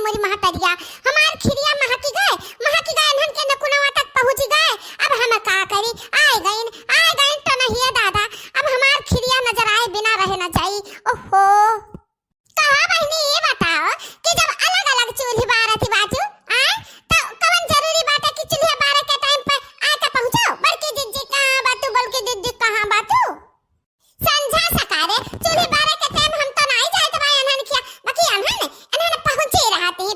मोरी महतरिया हमार खिरिया महकी गए अनहन के नकुनवा तक पहुंच गए। अब हम का करी, आए गईन तो नहीं है दादा, अब हमार खिरिया नजर आए बिना रहे न जाई। ओहो कहा बहनी ये बताओ कि जब अलग अलग चूल्ही बारती बाजू तो कवन जरूरी बात है कि चूल्हे बारे के टाइम पे आके पहुंचो। बड़की दीदी कहां बातू, बड़की दीदी कहां बातू, समझा सकारे चूल्हे बारे के टाइम हम तो नहीं जाए तो भाई अनहन किया बाकी अनहन पहुंचे रहती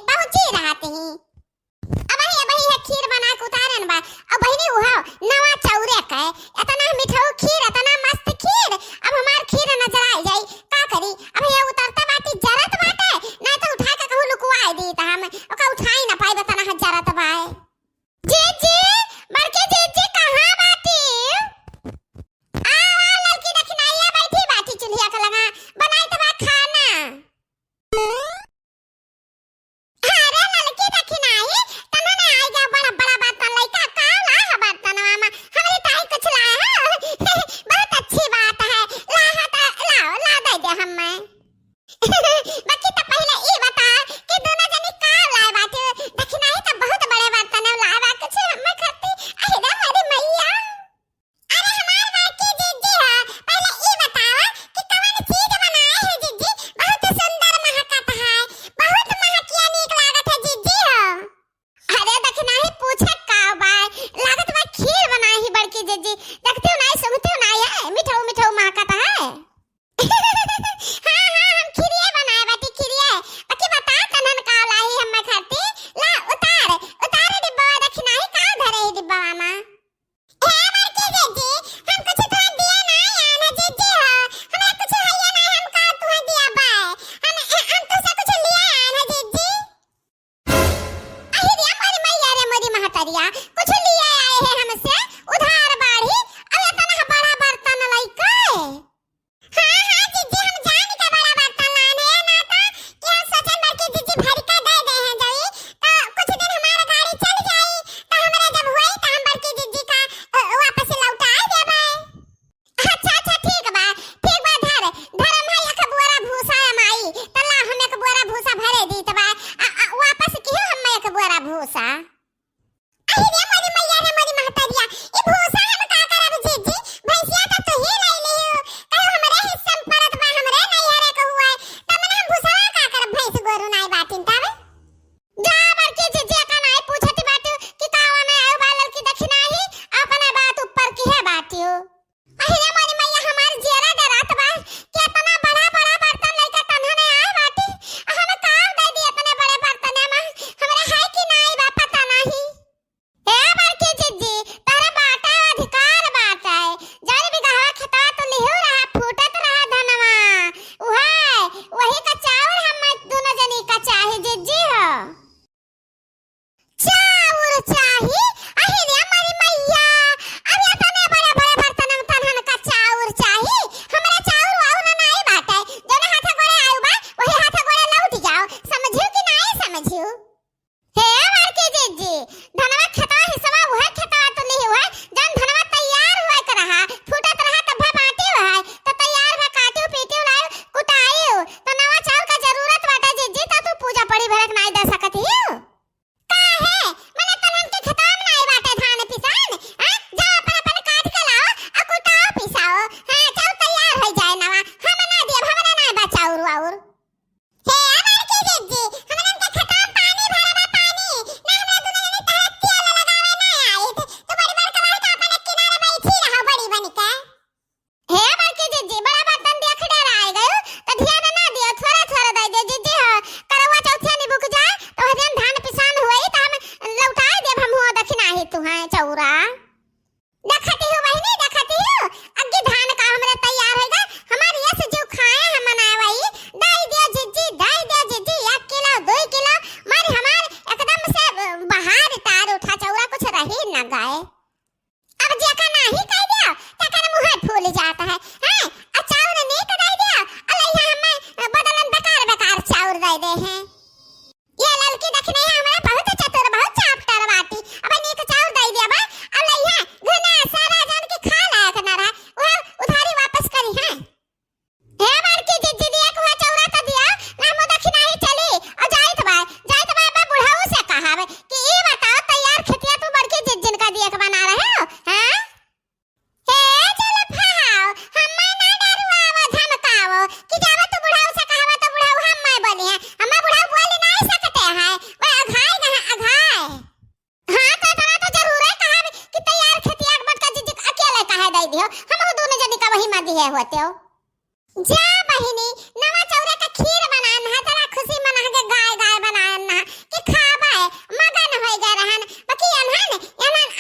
दे दियो, हम दोनों जनी का वही मा दिए होते हो। जा बहिनी नवा चौरा का खीर बनाना है, जरा खुशी मना के गाय गाय बनाना कि खाबा है मगन होई जा रहन बाकी अनहन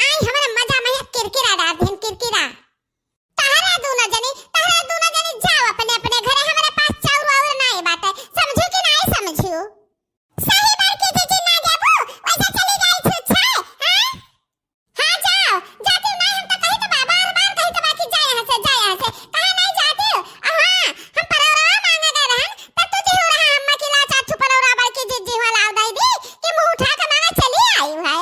आई हमरा मजा में किरकिरा डाल दिन किरकिरा। तारा दोनों जनी जाओ अपने अपने घरे, हमारे पास चाउर और नहीं बाटे, समझू कि नहीं समझू? सही बात की जी ना जाबू वैसे चली गई छुछाए। हां जाओ जाती नहीं, हम तो कही तो बार बार कही तो बाकी जा यहां से कहां नहीं जाती हो। हां हम परौरा मांगे गए रहन तब तुझे हो रहा अम्मा की लाचा छुप परौरा बार की जिज्जी वाला दई दी कि मुंह उठा के मांगे चली आई है।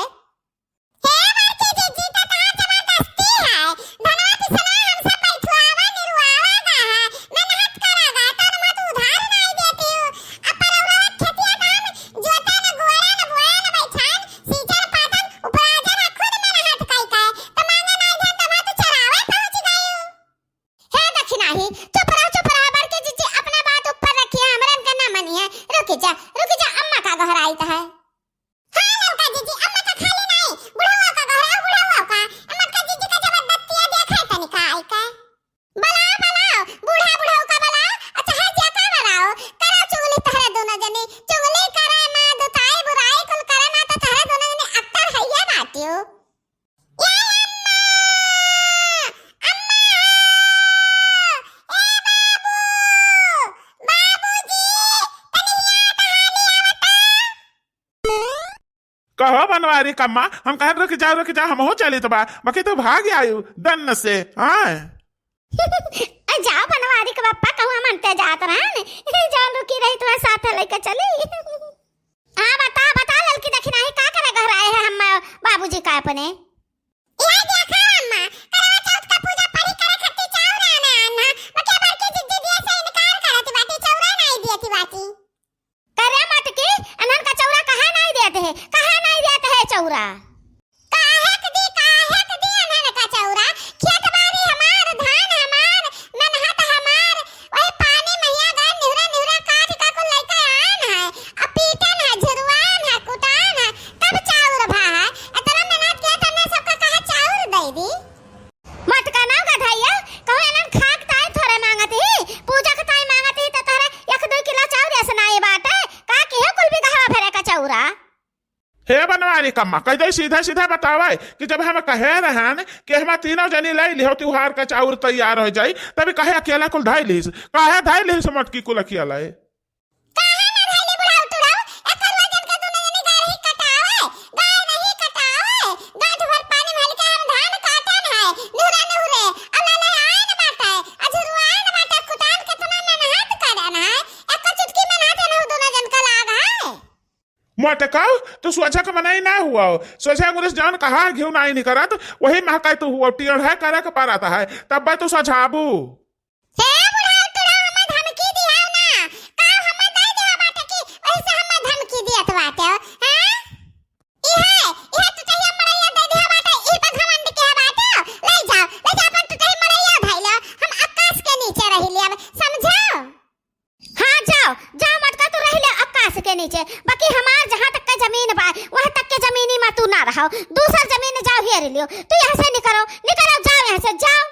हे मार की जिज्जी तो कहां जबरदस्ती है, धनवा पिसला हम सब बैठवावा निरुआवागा है, मेहनत करागा तन मत उधार नहीं देती हो। अब परौरा खेतिया दाम जोता न गोड़ा न बोया न बैठान सीजर पातन ऊपर आ जा खुद मेहनत कई तो मांगे नहीं धन तमा तो चरावे पहुंच गई हो। हे दक्षिणाही चुप रहो बार के जिज्जी अपना बात ऊपर रखिए, हमरन का ना मनिए। रुक जा अम्मा का घर आई है। हां लड़का जिज्जी अम्मा का खाली नहीं बुढ़वा का घर है, बुढ़वा का अम्मा का जिज्जी का जबरदस्ती देखा तनी का आई का बुलाओ बुढ़ा का बुलाओ। अच्छा है जा का बुलाओ करो चुगली तहरे दोनों जनी चुगली करे मां दुताई बुराई कुल करे ना तो तहरे दोनों जनी अक्तर हैया बाटियो। कहो बनवारी कम्मा हम कह रुक जाओ हम हो चले तो बाकी तो भाग आयु दन्न से। हां जाओ बनवारी के पप्पा कहूं मनते जात रहन जान रुकी रही तो साथ लेके चली। हां बता लड़की दक्षिणाही का करे घर आए हैं हम बाबूजी का अपने यही देखा अम्मा करवा चौथ का पूजा परी करे खत्ती चावरा ना आना बके बार के जिद्दी दिए से इनकार करत बाटी चौरा नहीं दियती बाटी करे मत के अनन का चौरा कहां नहीं देते है चौरा काहे दी अनन का चौरा खेत बाड़ी हमार धान हमार मेहनत हमार वही पानी मैया गए निहुरा काट का को लेके आन है अब पीटन है झुरवान है कुटान है तब चाउर भा है इतना मेहनत किया तुमने सबका कहा चाउर दे दी मत का नाम गधाइया कहो अनन खाक ताई थोड़े मांगत ही पूजा के ताई मांगत ही तो तोरे 1-2 किलो चाउर ऐसे नहीं बात है का के है कुल भी गहवा भरे का चौरा। हे बनवारी कम्मा कह दे सीधा बतावे कि जब हम कहे रहन कि हम तीनों जनी ले लिहो त्योहार का चाउर तैयार हो जाई तभी कहे अकेला कुल ढाई लीस मटकी कुल अकेला है। मटकाओ तो सोचा का मनाई ना हुआ सोचा गुरस जान कहा घिउ नाई नहीं करत वही महकाई तो हुआ टीड़ है करे के पार आता है तब तो सझाबू। हे बुढ़ा तुड़ा हमें धमकी दिया ना का हमें दे दे बाटे की वैसे हमें धमकी दियत बाटे। हां इहे तो तहिया मरैया दे दे बाटे ई पर घमंड के बाटे ले जा अपन तो तही मरैया धैला हम आकाश के नीचे रहिली अब समझो। हां जाओ मटका तो रहिले आकाश के नीचे बाकी हमार जहां तक का जमीन बा वहां तक के जमीनी में तू ना रहो दूसर जमीन जाओ हियर लियो तू यहां से निकलो जाओ यहां से जाओ।